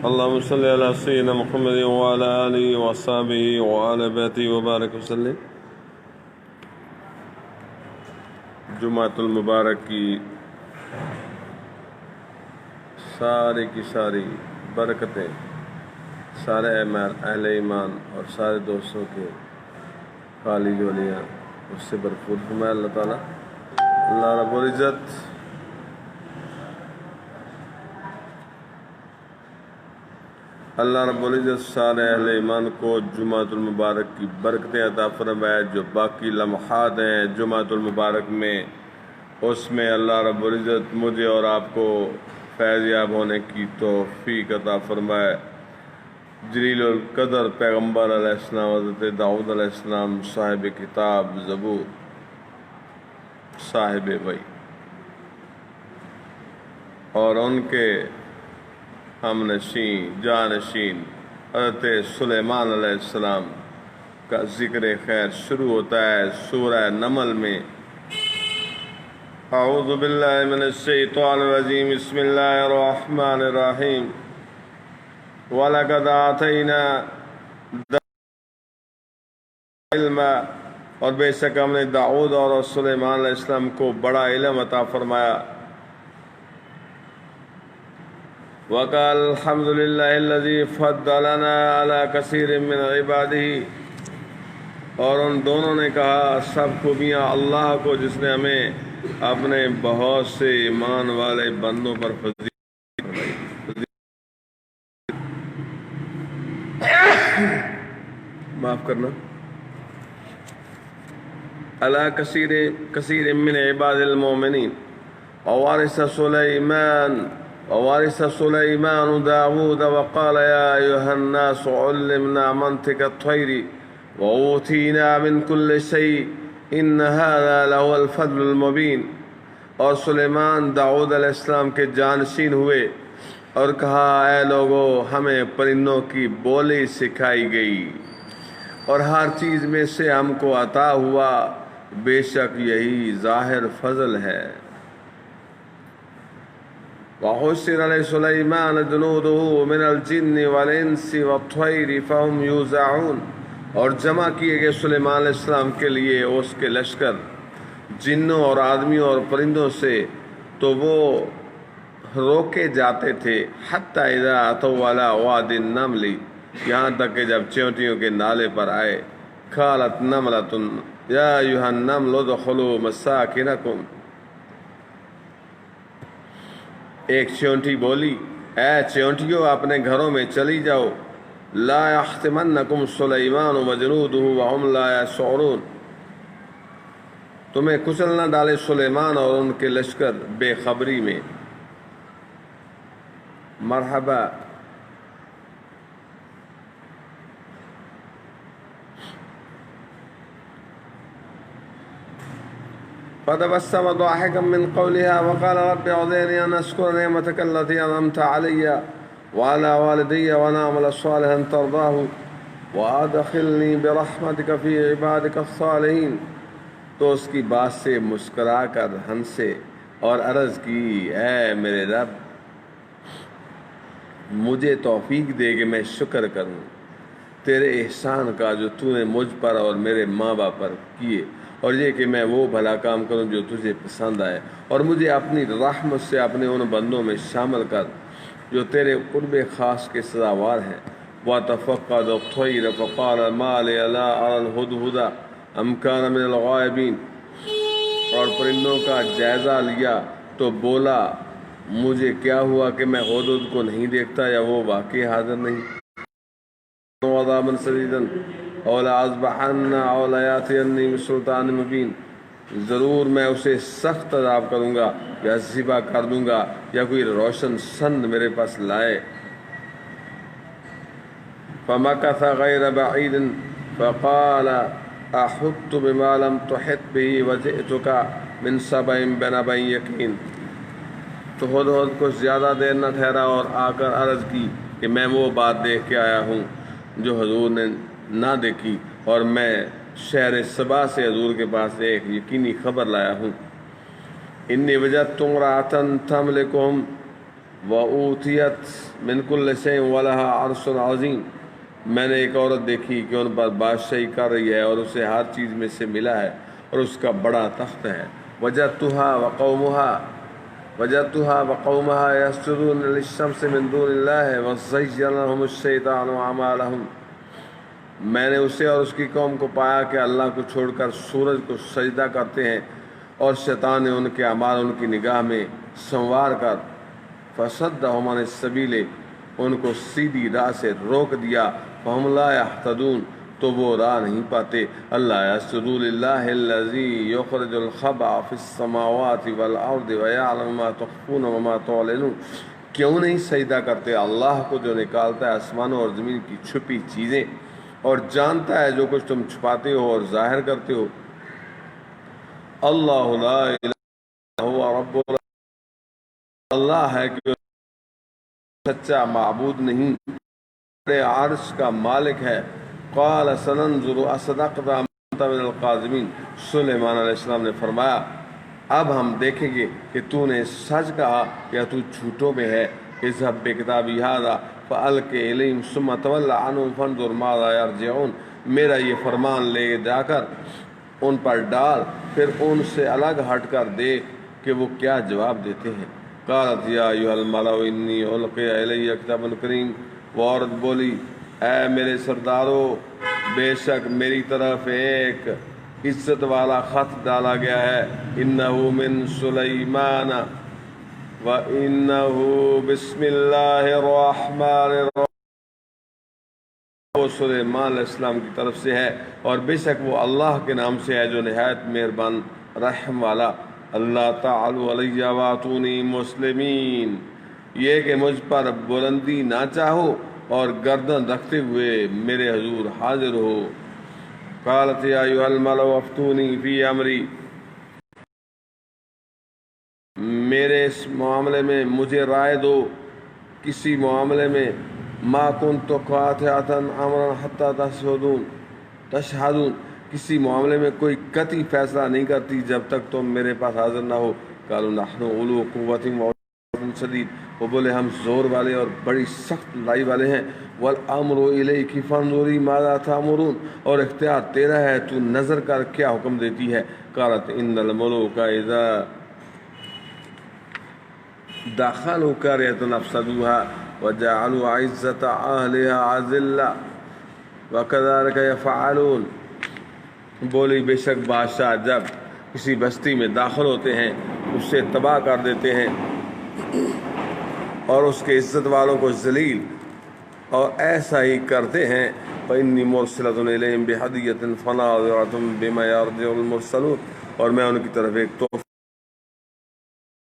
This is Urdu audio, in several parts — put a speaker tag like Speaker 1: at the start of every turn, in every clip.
Speaker 1: اللهم صل على سيدنا محمد وعلى آله وصحبه وعلى بیته وبارک وسلم۔ جمعۃ المبارک کی ساری برکتیں سارے اہل ایمان اور سارے دوستوں کے خالی جولیاں اس سے بھرپور فرمائے اللہ تعالیٰ۔ اللہ رب العزت سارے اہل ایمان کو جمعۃ المبارک کی برکتیں عطا فرمائے۔ جو باقی لمحات ہیں جمعۃ المبارک میں، اس میں اللہ رب العزت مجھے اور آپ کو فیض یاب ہونے کی توفیق عطا فرمائے۔ جلیل القدر پیغمبر علیہ السلام حضرت داؤد علیہ السلام، صاحب کتاب زبور، صاحب وحی، اور ان کے ہم نشین جانشین حضرت سلیمان علیہ السلام کا ذکر خیر شروع ہوتا ہے سورہ نمل میں۔ اعوذ باللہ من الشیطان الرجیم، بسم اللہ الرحمن الرحیم۔ وَلَقَدْ آتَيْنَا علما، اور بے شک ہم نے داؤد اور سلیمان علیہ السلام کو بڑا علم عطا فرمایا۔ وقال الحمد للہ الذی فضلنا علی کثیر من عبادہ، اور ان دونوں نے کہا سب خوبیاں اللہ کو جس نے ہمیں اپنے بہت سے ایمان والے بندوں پر فضیلت معاف کرنا، علی کثیر من عباد المؤمنین۔ ووارث سلیمان داود وقال یا ایہا الناس علمنا منطق الطیر وأوتینا من کل شیء ان هذا لهو الفضل المبین۔ اور سلیمان داؤد علیہ السلام کے جانشین ہوئے اور کہا اے لوگو، ہمیں پرندوں کی بولی سکھائی گئی اور ہر چیز میں سے ہم کو عطا ہوا، بے شک یہی ظاہر فضل ہے۔ وحشر لسلیمان جنوده من الجن والانس والطیر فهم یوزعون، اور جمع کیے گئے سلیمان علیہ السلام کے لیے اس کے لشکر جنوں اور آدمیوں اور پرندوں سے، تو وہ روکے جاتے تھے، حتی اذا اتوا علی واد النمل، یہاں تک کہ جب چیونٹیوں کے نالے پر آئے، قالت نملۃ یا ایھا النمل ادخلوا مساکنکم، ایک چیونٹی بولی اے چیونٹیوں اپنے گھروں میں چلی جاؤ، لا یحطمنکم سلیمان وجنودہ وہم لا یشعرون، تمہیں کچل نہ ڈالے سلیمان اور ان کے لشکر بے خبری میں۔ مرحبا۔ فتبسم ضاحكا من قولها وقال رب أعوذني أن أشكر نعمتك التي أنعمت علي وعلى والدي وأن أعمل صالحا ترضاه وأدخلني برحمتك في عبادك الصالحين۔ تو اس کی بات سے مسکرا کر ہنسے اور عرض کی اے میرے رب، مجھے توفیق دے کہ میں شکر کروں تیرے احسان کا جو تو نے مجھ پر اور میرے ماں باپ پر کیے، اور یہ کہ میں وہ بھلا کام کروں جو تجھے پسند آئے، اور مجھے اپنی رحمت سے اپنے ان بندوں میں شامل کر جو تیرے قرب خاص کے سزاوار ہیں۔ وَتَفَقَّدَ الطَّيْرَ فَقَالَ مَا لِيَ لَا أَرَى الْهُدْهُدَ أَمْ كَانَ مِنَ الْغَائِبِينَ، اور پرندوں کا جائزہ لیا تو بولا مجھے کیا ہوا کہ میں ہدہد کو نہیں دیکھتا یا وہ واقعی حاضر نہیں۔ وَعَذَابًا شَدِيدًا أَوْ لَأَذْبَحَنَّهُ أَوْ لَيَأْتِيَنِّي بِسُلْطَانٍ مُبِينٍ، ضرور میں اسے سخت عذاب کروں گا یا ذبح کر دوں گا یا کوئی روشن سند میرے پاس لائے۔ فَمَكَثَ غَيْرَ بَعِيدٍ فَقَالَ أَحُطُّ بِمَا لَمْ تُحِطْ بِهِ وَجِئْتُكَ مِنْ سَبَإٍ بِنَبَإٍ یقین۔ تو ہدہد کو زیادہ دیر نہ ٹھہرا اور آ کر عرض کی کہ میں وہ بات دیکھ کے آیا ہوں جو حضور نے نہ دیکھی، اور میں شہر سبا سے حضور کے پاس ایک یقینی خبر لایا ہوں۔ انی وجدت امرأة تملکہم وَأُوتِيَتْ مِنْ كُلِّ شَيْءٍ وَلَهَا عَرْشٌ عَظِيمٌ، میں نے ایک عورت دیکھی کہ ان پر بادشاہی کر رہی ہے اور اسے ہر چیز میں سے ملا ہے اور اس کا بڑا تخت ہے۔ وَجَدْتُهَا وَقَوْمَهَا يَسْجُدُونَ لِلشَّمْسِ مِنْ دُونِ اللَّهِ وَزَيَّنَ لَهُمُ الشَّيْطَانُ أَعْمَالَهُمْ، میں نے اسے اور اس کی قوم کو پایا کہ اللہ کو چھوڑ کر سورج کو سجدہ کرتے ہیں اور شیطان نے ان کے اعمال ان کی نگاہ میں سنوار کر فَصَدَّهُمْ عَنِ السَّبِيلِ، ان کو سیدھی راہ سے روک دیا، فَهُمْ لَا يَهْتَدُونَ، تو وہ راہ نہیں پاتے۔ اللہ يَسْجُدُوا لِلَّهِ الَّذِي يُخْرِجُ الْخَبْءَ فِي السَّمَاوَاتِ وَالْأَرْضِ وَيَعْلَمُ مَا تُخْفُونَ وَمَا تُعْلِنُونَ، کیوں نہیں سجدہ کرتے اللہ کو جو نکالتا ہے آسمانوں اور زمین کی چھپی چیزیں اور جانتا ہے جو کچھ تم چھپاتے ہو اور ظاہر کرتے ہو۔ اللہ لا الہ الا هو رب اللہ ہے کہ سچا معبود نہیں، بڑے عرش کا مالک ہے۔ قال سننظر اصدقت ام انت من القاذبین، سلیمان علیہ السلام نے فرمایا اب ہم دیکھیں گے کہ تو نے سچ کہا یا تو جھوٹوں میں ہے۔ اذهب بکتابی ھذا فألق الیہم ثم تول عنہم فانظر ماذا یرجعون، میرا یہ فرمان لے جا کر ان پر ڈال، پھر ان سے الگ ہٹ کر دے کہ وہ کیا جواب دیتے ہیں۔ قالت یا ایھا الملأ انی القی الی کتاب کریم، وہ عورت بولی اے میرے سردارو، بے شک میری طرف ایک عزت والا خط ڈالا گیا ہے، انہ من سلیمان وانہ بسم اللہ الرحمن الرحیم، وہ سلیمان علیہ السلام کی طرف سے ہے اور بے شک وہ اللہ کے نام سے ہے جو نہایت مہربان رحم والا۔ اللہ تعالی علیہ واتونی مسلمین، یہ کہ مجھ پر بلندی نہ چاہو اور گردن رکھتے ہوئے میرے حضور حاضر ہو۔ قالت یا ایھا الملأ افتونی فی امری، میرے اس معاملے میں مجھے رائے دو، کسی معاملے میں، ما کنت قاطعۃ امرا حتی تشہدون، کسی معاملے میں کوئی قطعی فیصلہ نہیں کرتی جب تک تم میرے پاس حاضر نہ ہو۔ قالوا نحن اولو قوۃ وعزم شدید، وہ بولے ہم زور والے اور بڑی سخت لائی والے ہیں۔ والامر الیک فانظری ماذا تأمرون، اور اختیار تیرا ہے، تو نظر کر کیا حکم دیتی ہے۔ قالت ان الملوک اذا دخلوا قرية افسدوها وجعلوا عزة اهلها اذلة وكذلك يفعلون، بولی بے شک بادشاہ جب کسی بستی میں داخل ہوتے ہیں اسے تباہ کر دیتے ہیں اور اس کے عزت والوں کو ذلیل، اور ایسا ہی کرتے ہیں۔ فإني مرسلة إليهم بهدية فناظرة بما يرجع المرسلون، اور میں ان کی طرف ایک تحفہ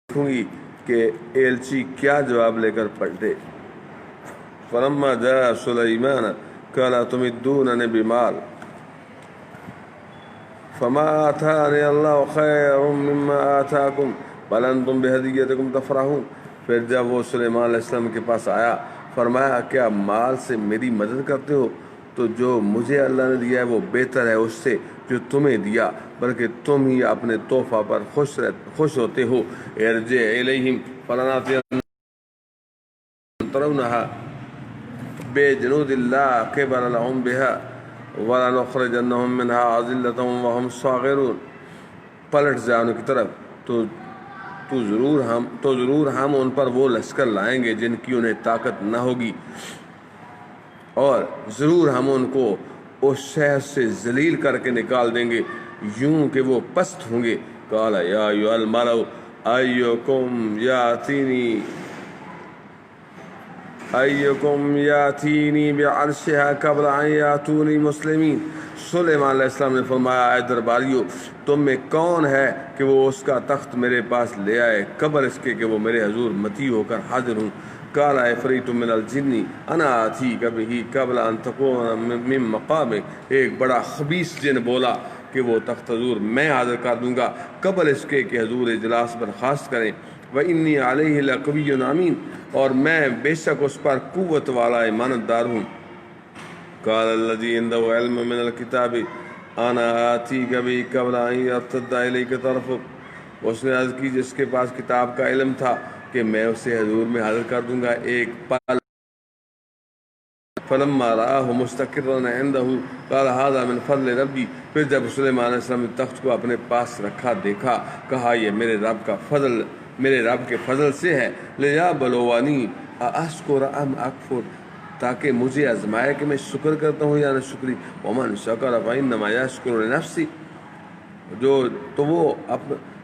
Speaker 1: دوں گی کہ ایلچی کیا جواب لے کر پلٹے۔ فلما جاء سلیمان قال تمدوننی بمال فما آتانی اللہ خیر مما آتاکم بل انتم بہدیتکم تفرحون، پھر جب وہ سلیمان علیہ السلام کے پاس آیا فرمایا کیا مال سے میری مدد کرتے ہو؟ تو جو مجھے اللہ نے دیا ہے وہ بہتر ہے اس سے جو تمہیں دیا، بلکہ تم ہی اپنے تحفہ پر خوش ہوتے ہو۔ ارجع الیہم فلنأتینہم ترونہا بجنود لا قبل لہم بہا وَلَنُخْرِجَنَّهُم مِّنْهَا أَذِلَّةً وَهُمْ صَاغِرُونَ، پلٹ جا ان کی طرف تو ضرور ہم ان پر وہ لشکر لائیں گے جن کی انہیں طاقت نہ ہوگی، اور ضرور ہم ان کو اس شہر سے ذلیل کر کے نکال دیں گے یوں کہ وہ پست ہوں گے۔ قال یا ایھا الملأ ایکم یاتینی بعرشها قبل ان یاتونی مسلمین، سلیمان علیہ السلام نے فرمایا اے درباریو، تم میں کون ہے کہ وہ اس کا تخت میرے پاس لے آئے قبل اس کے کہ وہ میرے حضور مطیع ہو کر حاضر ہوں۔ قال عفریت من الجن انا آتیک بہ قبل ان تقوم من مقامک، ایک بڑا خبیث جن بولا کہ وہ تخت حضور میں حاضر کر دوں گا قبل اس کے کہ حضور اجلاس برخاست کریں۔ وانی علیہ لقوی امین، اور میں بے شک اس پر قوت والا امانت دار ہوں۔ قال الذی عنده علم من الکتاب انا آتیک بہ قبل ان یرتد الیک طرفک، اس نے عرض کی جس کے پاس کتاب کا علم تھا کہ میں اسے حضور میں حاضر کر دوں گا ایک پل. فلما رآہ مستقرا عنده قال هذا من فضل ربی. پھر جب سلیمان علیہ السلام نے تخت کو اپنے پاس رکھا دیکھا، کہا یہ میرے رب کا فضل، میرے رب کے فضل سے ہے. لیبلونی ااشکر ام اکفر، تاکہ مجھے آزمائے کہ میں شکر کرتا ہوں یا نہ شکری. ومن شکر فانما یشکر لنفسہ،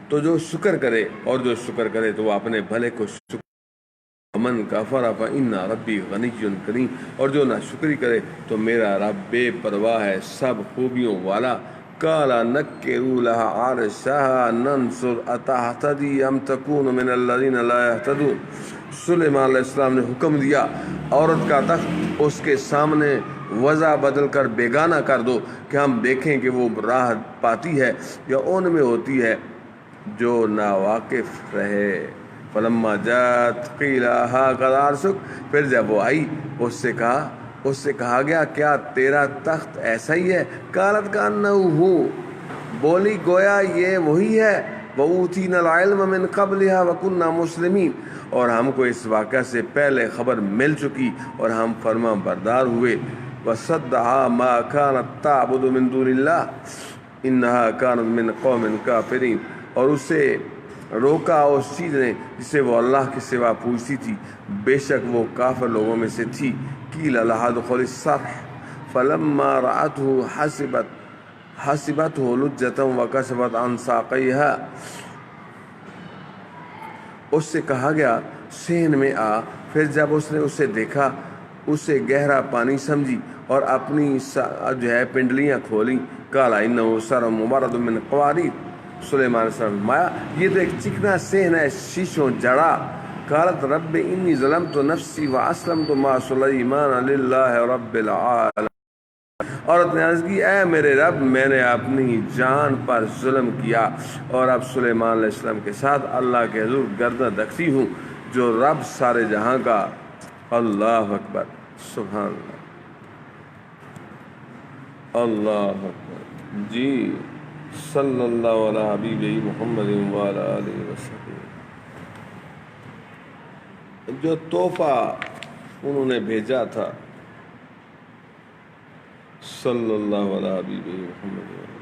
Speaker 1: تو جو شکر کرے اور جو شکر کرے تو وہ اپنے بھلے کو شکر. من کفر فإن ربی غنی کریم، اور جو ناشکری کرے تو میرا رب بے پرواہ ہے، سب خوبیوں والا. قال نکروا لها عرشها ننظر اتهتدی ام تکون من الذین لا یهتدون. سلیمان علیہ السلام نے حکم دیا عورت کا تخت اس کے سامنے وضع بدل کر بیگانہ کر دو کہ ہم دیکھیں کہ وہ راہ پاتی ہے یا ان میں ہوتی ہے جو ناواقف رہے. فلما جات قیل هاکذا عرشک، پھر جب وہ آئی اس سے کہا گیا کیا تیرا تخت ایسا ہی ہے؟ قالت کأنہ ہو، بولی گویا یہ وہی ہے. وأوتینا العلم من قبلها وكنا مسلمین، اور ہم کو اس واقعہ سے پہلے خبر مل چکی اور ہم فرما بردار ہوئے. وصدها ما كانت تعبد من دون اللہ انها كانت من قوم کافرین، اور اسے روکا اس چیز نے جسے وہ اللہ کے سوا پوچھتی تھی، بے شک وہ کافر لوگوں میں سے تھی. قیل لها ادخلی الصرح فلما رأته حسبته لجة وكشفت عن ساقيها، اس سے کہا گیا سین میں آ. پھر جب اس نے اسے دیکھا اسے گہرا پانی سمجھی اور اپنی پنڈلیاں کھولیں. قال انه سر مبرد من قواریر. سلیمان علیہ السلام مایا یہ تو ایک چکنا سین ہے شیشوں جڑا. قالت رب انی ظلمت نفسی واسلمت مع سلیمان للہ رب العالمین. عورت نے عرض کی اے میرے رب، میں نے اپنی جان پر ظلم کیا اور اب سلیمان علیہ السلام کے ساتھ اللہ کے حضور گردن رکھتی ہوں جو رب سارے جہاں کا. اللہ اکبر، سبحان اللہ، اللہ اکبر. جی صلی اللہ علیہ حبیب محمد وعلی آلہ وسلم. جو تحفہ انہوں نے بھیجا تھا صلی اللہ علیہ حبیب محمد وعلی.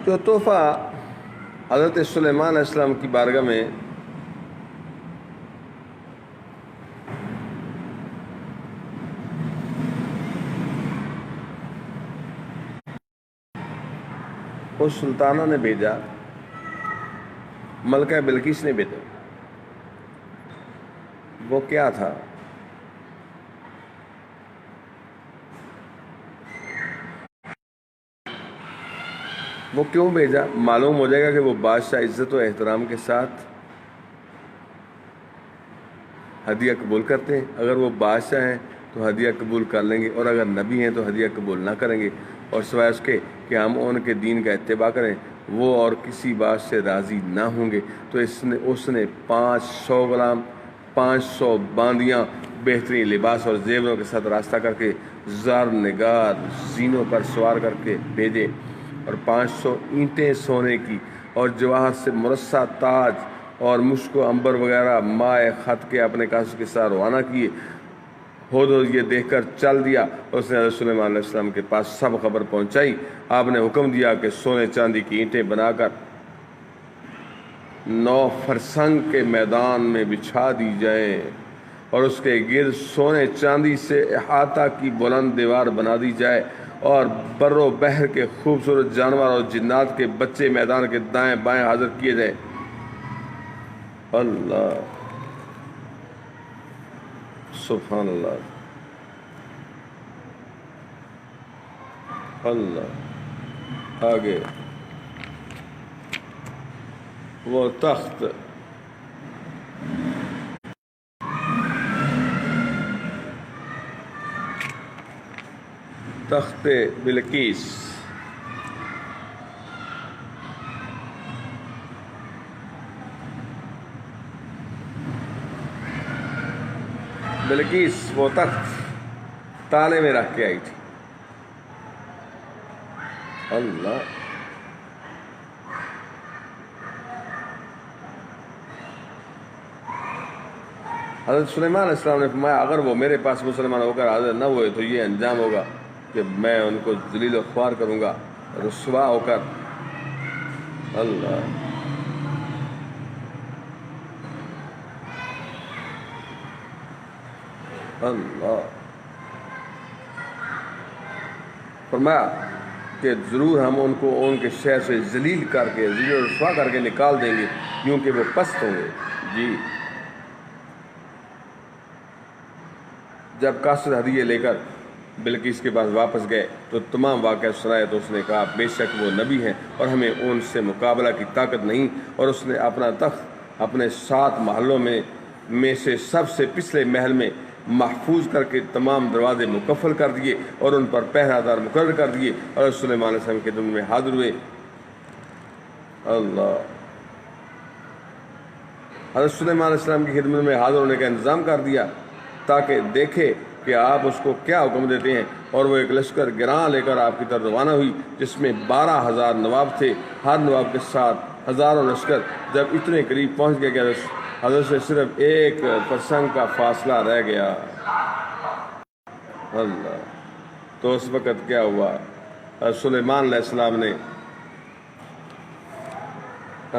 Speaker 1: جو تحفہ حضرت سلیمان علیہ السلام کی بارگاہ میں اس سلطانہ نے بھیجا، ملکہ بلقیس نے بھیجا، وہ کیا تھا؟ وہ کیوں بھیجا؟ معلوم ہو جائے گا کہ وہ بادشاہ عزت و احترام کے ساتھ ہدیہ قبول کرتے ہیں. اگر وہ بادشاہ ہیں تو ہدیہ قبول کر لیں گے، اور اگر نبی ہیں تو ہدیہ قبول نہ کریں گے، اور سوائے اس کے کہ ہم ان کے دین کا اتباع کریں وہ اور کسی بات سے راضی نہ ہوں گے. تو اس نے 500 غلام، 500 باندیاں بہترین لباس اور زیوروں کے ساتھ راستہ کر کے زار نگار زینوں پر سوار کر کے بھیجے، اور 500 اینٹیں سونے کی اور جواہر سے مرصع تاج اور مشک و عنبر وغیرہ مائع خط کے اپنے کاشت کے ساتھ روانہ کیے. ہدہد یہ دیکھ کر چل دیا. اس نے حضرت سلیمان علیہ السلام کے پاس سب خبر پہنچائی. آپ نے حکم دیا کہ سونے چاندی کی اینٹیں بنا کر 9 فرسنگ کے میدان میں بچھا دی جائیں اور اس کے گرد سونے چاندی سے احاطہ کی بلند دیوار بنا دی جائے، اور بر و بحر کے خوبصورت جانور اور جنات کے بچے میدان کے دائیں بائیں حاضر کیے جائیں. اللہ، سبحان اللہ، اللہ. آگے وہ تخت بلقیس. بلقیس وہ تخت تالے میں رکھ کے آئی تھی. اللہ. حضرت سلیمان علیہ السلام نے فرمایا اگر وہ میرے پاس مسلمان ہو کر حاضر نہ ہوئے تو یہ انجام ہوگا کہ میں ان کو ذلیل و خوار کروں گا رسوا ہو کر. اللہ. اللہ. فرمایا کہ ضرور ہم ان کو ان کے شہر سے ذلیل کر کے ذلیل و رسوا کر کے نکال دیں گے کیونکہ وہ پست ہوں گے. جی. جب قاصر ہدیے لے کر بلقیس کے پاس واپس گئے تو تمام واقعہ سنائے تو اس نے کہا بے شک وہ نبی ہیں اور ہمیں ان سے مقابلہ کی طاقت نہیں. اور اس نے اپنا تخت اپنے 7 محلوں میں سے سب سے پچھلے محل میں محفوظ کر کے تمام دروازے مقفل کر دیے اور ان پر پہرہ دار مقرر کر دیے اور سلیمان علیہ السلام کے خدمت میں حاضر ہوئے. اللہ. حضرت سلیمان علیہ السلام کی خدمت میں حاضر ہونے کا انتظام کر دیا تاکہ دیکھے کہ آپ اس کو کیا حکم دیتے ہیں. اور وہ ایک لشکر گراں لے کر آپ کی طرف روانہ ہوئی جس میں 12,000 نواب تھے. ہر نواب کے ساتھ ہزاروں لشکر. جب اتنے قریب پہنچ گئے کہ حضرت سے صرف 1% کا فاصلہ رہ گیا. اللہ. تو اس وقت کیا ہوا؟ سلیمان علیہ السلام نے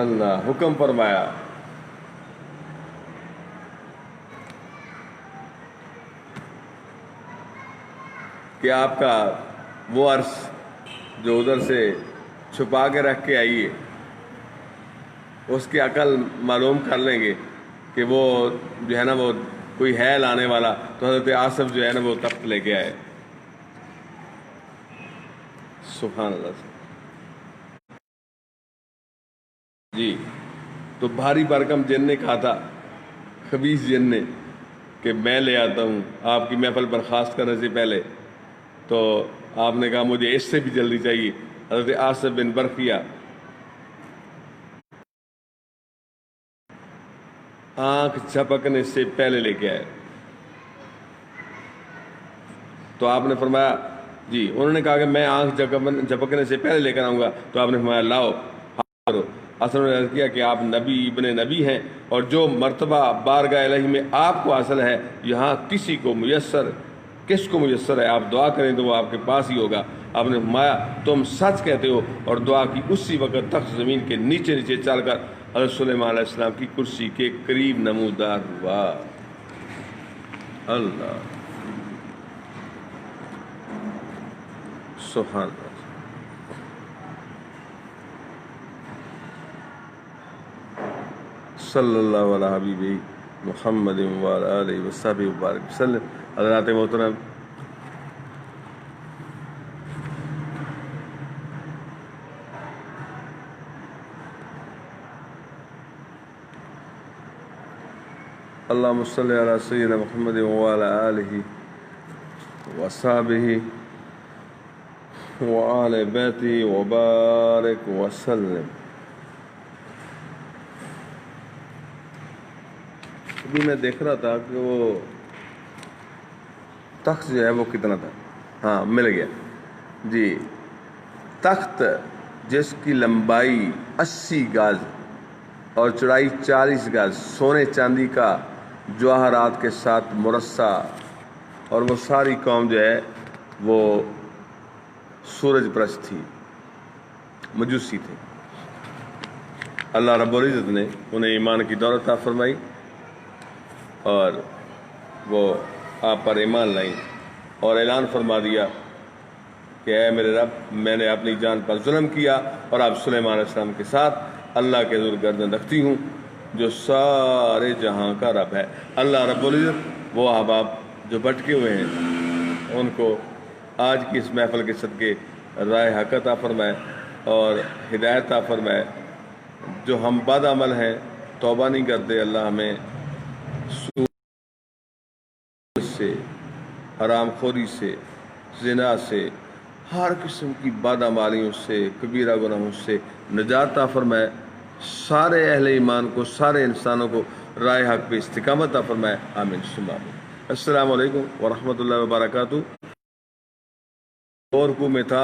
Speaker 1: اللہ حکم فرمایا کہ آپ کا وہ عرش جو ادھر سے چھپا کے رکھ کے آئیے اس کی عقل معلوم کر لیں گے کہ وہ جو ہے نا وہ کوئی ہے لانے والا. تو حضرت آصف جو ہے نا وہ تخت لے کے آئے. سبحان اللہ. جی. تو بھاری بھرکم جن نے کہا تھا خبیث جن نے کہ میں لے آتا ہوں آپ کی محفل برخاست کرنے سے پہلے. تو آپ نے کہا مجھے اس سے بھی جلدی چاہیے. حضرت آصف بن برقیہ آنکھ جھپکنے سے پہلے لے کے آئے. تو آپ نے فرمایا جی. انہوں نے کہا کہ میں آنکھ جھپکنے سے پہلے لے کر آؤں گا. تو آپ نے فرمایا لاؤ کرو. اصل نے عرض کیا کہ آپ نبی ابن نبی ہیں اور جو مرتبہ بارگاہ الہی میں آپ کو حاصل ہے یہاں کس کو میسر ہے آپ دعا کریں تو وہ آپ کے پاس ہی ہوگا. آپ نے فرمایا تم سچ کہتے ہو. اور دعا کی اسی وقت تخت زمین کے نیچے نیچے چل کر حضرت سلیمان علیہ السلام کی کرسی کے قریب نمودار ہوا. اللہ. سبحان اللہ. صلی اللہ علیہ حبیبی محمد وعلی آلہ وصحبہ وبارک وسلم. حضرات محترم اللہم صلی علی سیدنا محمد وعلی آلہ وصحبہ وعلی بیتہ وبارک وسلم. ابھی میں دیکھ رہا تھا کہ وہ تخت جو ہے وہ کتنا تھا. ہاں مل گیا جی. تخت جس کی لمبائی 80 گز اور چوڑائی 40 گز سونے چاندی کا جواہرات کے ساتھ مرصع. اور وہ ساری قوم جو ہے وہ سورج پرست تھی مجوسی تھے. اللہ رب العزت نے انہیں ایمان کی دولت عطا فرمائی اور وہ آپ پر ایمان لائیں اور اعلان فرما دیا کہ اے میرے رب میں نے اپنی جان پر ظلم کیا اور آپ سلیمان علیہ السلام کے ساتھ اللہ کے حضور گردن رکھتی ہوں جو سارے جہاں کا رب ہے. اللہ رب العزت وہ احباب جو بھٹکے ہوئے ہیں ان کو آج کی اس محفل کے صدقے رائے حق عطا فرمائے اور ہدایت عطا فرمائے. جو ہم بد عمل ہیں توبہ نہیں کرتے اللہ ہمیں سود سے حرام خوری سے زنا سے ہر قسم کی بدعمالیوں سے کبیرہ گناہوں سے نجات عطا فرمائے. سارے اہل ایمان کو سارے انسانوں کو رائے حق پہ استقامت عطا فرمائے. آمین ثم آمین. السلام علیکم ورحمۃ اللہ وبرکاتہ. اور کو میں تھا